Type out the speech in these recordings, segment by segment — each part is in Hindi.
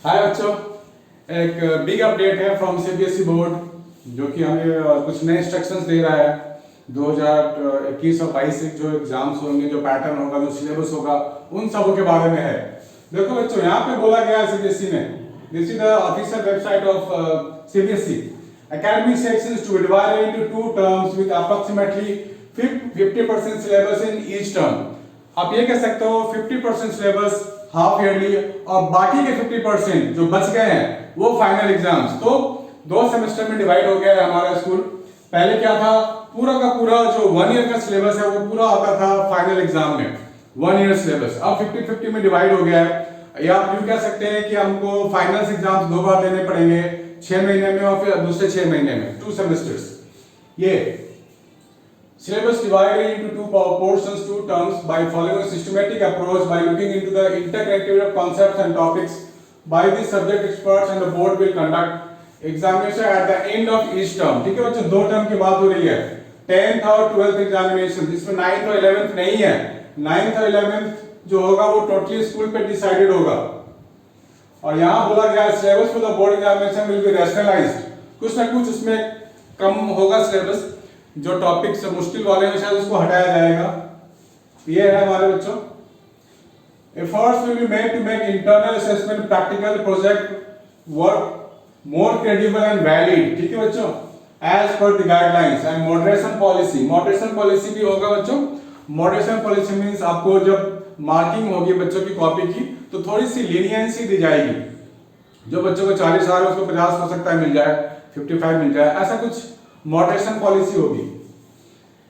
हाय बच्चों, एक बिग अपडेट है फ्रॉम सीबीएसई बोर्ड जो कि हमें कुछ नए इंस्ट्रक्शंस दे रहा है। 2021 और 22 से जो एग्जाम्स होंगे, जो पैटर्न होगा, जो सिलेबस होगा, उन सबों के बारे में है। देखो बच्चों, यहाँ पे बोला गया है सीबीएसई ने, this is the official website of CBSE. academic sections to be divided into two terms with approximately 50% syllabus in each term। आप ये कह सकते हो 50% सिलेबस हाफ ईयरली और बाकी के 50% जो बच गए हैं वो फाइनल एग्जाम्स। तो 2 सेमेस्टर में डिवाइड हो गया है हमारा स्कूल। पहले क्या था, पूरा का पूरा जो 1 ईयर का सिलेबस है वो पूरा आता था फाइनल एग्जाम में, 1 ईयर सिलेबस। अब 50-50 में डिवाइड हो गया है। या आप यूं कह सकते हैं कि हमको फाइनल एग्जाम्स 2 बार देने पड़ेंगे, 6 महीने में और फिर दूसरे 6 महीने में, 2 सेमेस्टर्स। ये syllabus divided into two portions, 2 terms, by following a systematic approach by looking into the interconnectivity of concepts and topics by the subject experts, and the board will conduct examination at the end of each term। ठीक है बच्चों, 2 टर्म की बात हो रही है, 10th और 12th एग्जामिनेशन। इसमें 9th और 11th नहीं है। 9th और 11th जो होगा वो टोटली स्कूल पे डिसाइडेड होगा। और यहाँ बोला गया है syllabus for the board examination will be rationalised. कुछ ना कुछ उसमें कम होगा सिलेबस, जो टॉपिक्स मुश्किल वाले हैं शायद उसको हटाया जाएगा। ये है हमारे बच्चों, efforts will be made to make internal assessment, practical project work more credible and valid। ठीक है बच्चों, as per the guidelines and moderation policy। moderation policy भी होगा बच्चों। moderation policy means आपको जब मार्किंग होगी बच्चों की कॉपी की तो थोड़ी सी लीनियंसी दी जाएगी। जो बच्चों को 40 आ रहा है उसको 50 हो सकता है मिल जाए, 55 मिल जाए, ऐसा कुछ मॉडरेशन पॉलिसी होगी।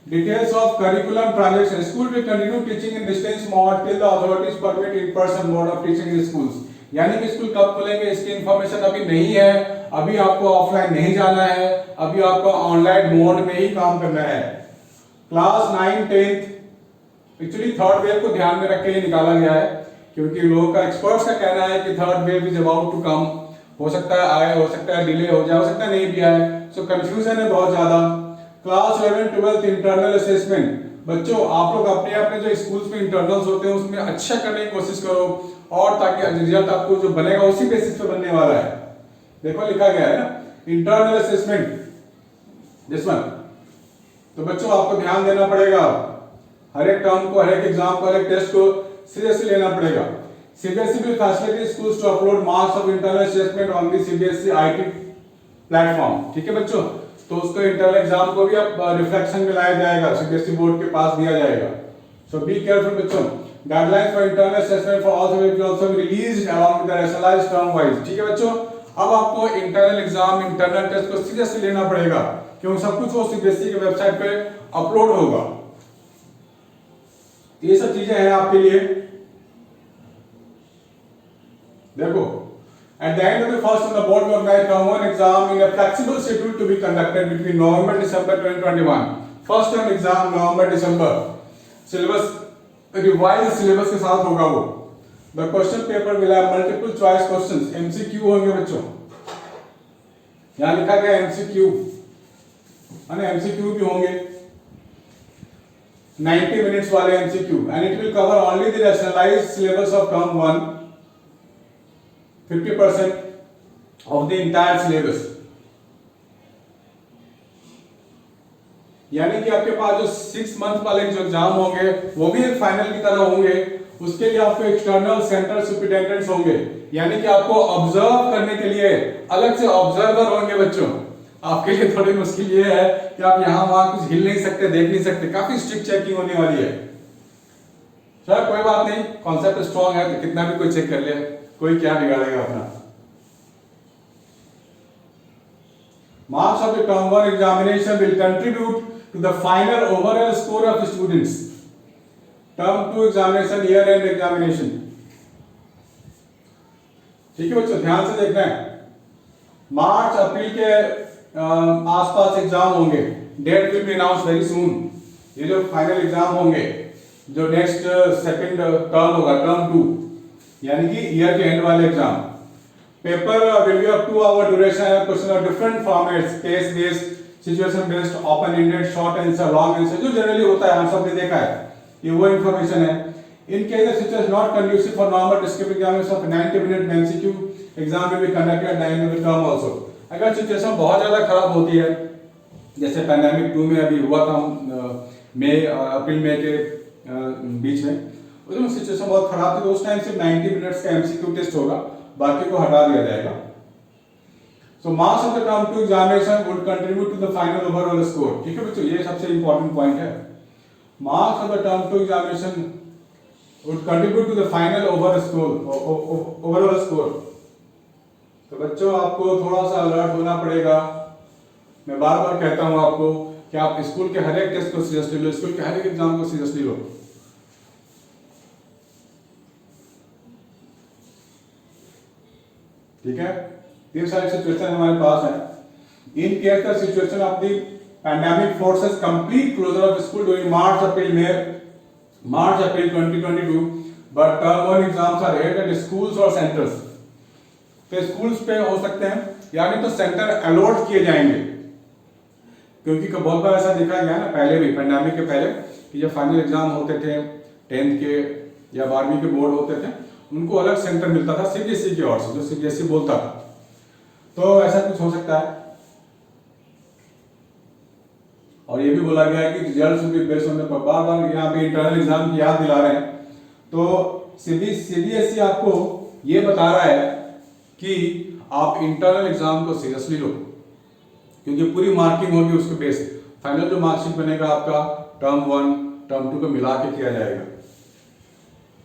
Details of curriculum transaction, school will continue teaching in distance mode till the authorities permit in person mode of teaching in schools. यानी कि स्कूल कब खुलेंगे इसकी इंफॉर्मेशन अभी नहीं है। अभी आपको ऑफलाइन नहीं जाना है, अभी आपको ऑनलाइन मोड में ही काम करना है। Class 9 10th actually third wave को ध्यान में रख के ही निकाला गया है, क्योंकि लोगों का, एक्सपर्ट्स का कहना है कि third wave is about to come. हो सकता है आए, हो सकता है डिले हो जाए, हो सकता है नहीं भी आए। सो कंफ्यूजन है बहुत ज्यादा। क्लास 11 12th इंटरनल असेसमेंट, बच्चों आप लोग अपने अपने जो स्कूल्स में इंटरनल्स होते हैं उसमें अच्छा करने की कोशिश करो, और ताकि रिजल्ट आपको जो बनेगा उसी बेसिस पे बनने वाला है। देखो लिखा गया है ना, इंटरनल असेसमेंट दिस वन। तो बच्चों आपको ध्यान देना पड़ेगा, हर एक टर्म को, हर एक एग्जाम को, हर एक टेस्ट को सीरियसली लेना पड़ेगा। CBSE will facilitate schools to upload marks of internal assessment on the CBSE IT platform. ठीक है बच्चों, तो उसको इंटरनल एग्जाम को भी अब रिफ्लेक्शन में लाया जाएगा, CBSE बोर्ड के पास दिया जाएगा। सो बी केयरफुल बच्चों। Guidelines for internal assessment for all subjects will also be released along with the rationalised term wise. ठीक है बच्चों, अब आपको इंटरनल एग्जाम, इंटरनल टेस्ट को सीरियसली लेना पड़ेगा, क्योंकि सब कुछ वो CBSE के वेबसाइट पे अपलोड होगा। ये सब चीजें हैं आपके लिए। देखो, at the end of the first term, the board will organize term 1 exam in a flexible schedule to be conducted between November December 2021। First term exam नवंबर दिसंबर, सिलेबस रिवाइज सिलेबस के साथ होगा वो। The question paper will have multiple choice questions, MCQ होंगे बच्चों। यहाँ लिखा गया MCQ, है MCQ भी होंगे, 90 minutes वाले MCQ, and it will cover only the rationalized syllabus of term 1, 50% of the entire syllabus। यानी कि आपके पास जो 6 मंथ वाले जो एग्जाम होंगे वो भी एक फाइनल की तरह होंगे। उसके लिए आपको एक्सटर्नल सेंटर सुपरिटेंडेंट्स होंगे, यानी कि आपको ऑब्जर्व करने के लिए अलग से ऑब्जर्वर होंगे बच्चों। आपके लिए थोड़ी मुश्किल ये है कि आप यहाँ वहां कुछ हिल नहीं सकते, देख नहीं सकते, काफी स्ट्रिक्ट चेकिंग होने वाली है। चलो कोई बात नहीं, कॉन्सेप्ट स्ट्रॉन्ग है तो कितना भी कोई चेक कर ले, कोई क्या बिगाड़ेगा अपना। Marks of the term 1 examination will contribute to the final overall score of students। term 2 examination, year end examination। ठीक है बच्चों, ध्यान से देखना है। मार्च अप्रैल के आसपास एग्जाम होंगे, date will be announce very soon. ये जो फाइनल एग्जाम होंगे, जो नेक्स्ट सेकंड टर्म होगा, टर्म 2, यानी कि ईयर के एंड वाले एग्जाम। Paper will be of 2 hour duration and question of different formats, case based, situation based, open ended, short answer, long answer, जो जनरली होता है, हम सब ने देखा है, ये वो इंफॉर्मेशन है। In case the situation is not conducive for normal descriptive examination of 90 minute MCQ, exam will be conducted at the end of the term also. अगर सिचुएशन बहुत ज़्यादा खराब होती है, जैसे पैंडेमिक 2 में अभी हुआ था अप्रैल मई के बीच में, उसमें सिचुएशन बहुत खराब थी, तो उस टाइम सिर्फ 90 मिनट्स का एमसीक्यू टेस्ट होगा, बाकी को हटा दिया जाएगा। So marks of the term 2 examination would contribute to the final overall score। ठीक है बच्चों, ये सबसे इंपॉर्टेंट पॉइंट है। Marks of the term 2 examination would contribute to the final overall score। तो बच्चों आपको थोड़ा सा अलर्ट होना पड़ेगा। मैं बार बार कहता हूँ आपको कि आप स्कूल के हर एक टेस्ट को सीरियसली लो, स्कूल के हर एक एग्जाम को सीरियसली लो। ठीक है, ये सारी सिचुएशन हमारे पास है। In case the situation of the pandemic forces complete closure of school during March April 2022, but term 1 exams are held at schools और सेंटर्स। तो स्कूल्स पे हो सकते हैं, यानी तो सेंटर अलॉट किए जाएंगे, क्योंकि बहुत बार ऐसा देखा गया ना पहले भी, पैंडेमिक के पहले, कि जब फाइनल एग्जाम होते थे 10th के या 12वीं के बोर्ड होते थे, उनको अलग सेंटर मिलता था सीबीएसई की ओर से, जो सीबीएसई बोलता था। तो ऐसा कुछ हो सकता है। और ये भी बोला गया है कि रिजल्ट्स भी बेस्ड होने पर, बार बार यहाँ पे इंटरनल एग्जाम की याद दिला रहे हैं। तो सीबीएसई आपको ये बता रहा है कि आप इंटरनल एग्जाम को सीरियसली लो, क्योंकि पूरी मार्किंग होगी उसके बेस, फाइनल जो मार्कशीट बनेगा आपका टर्म 1 टर्म 2 को मिला के किया जाएगा।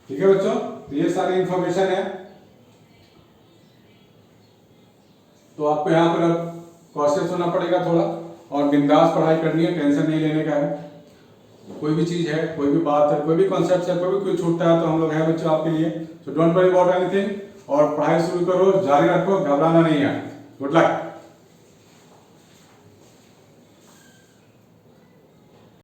ठीक है बच्चों, तो ये सारी इंफॉर्मेशन है। तो आपको यहाँ पर कॉशियस होना पड़ेगा थोड़ा, और बिंदास पढ़ाई करनी है, टेंशन नहीं लेने का है। कोई भी चीज है, कोई भी बात है, कोई भी कॉन्सेप्ट है, कोई छूटता है तो हम लोग हैं बच्चों आपके लिए। So don't worry about anything, और पढ़ाई शुरू करो, जारी रखो, घबराना नहीं है। Good luck.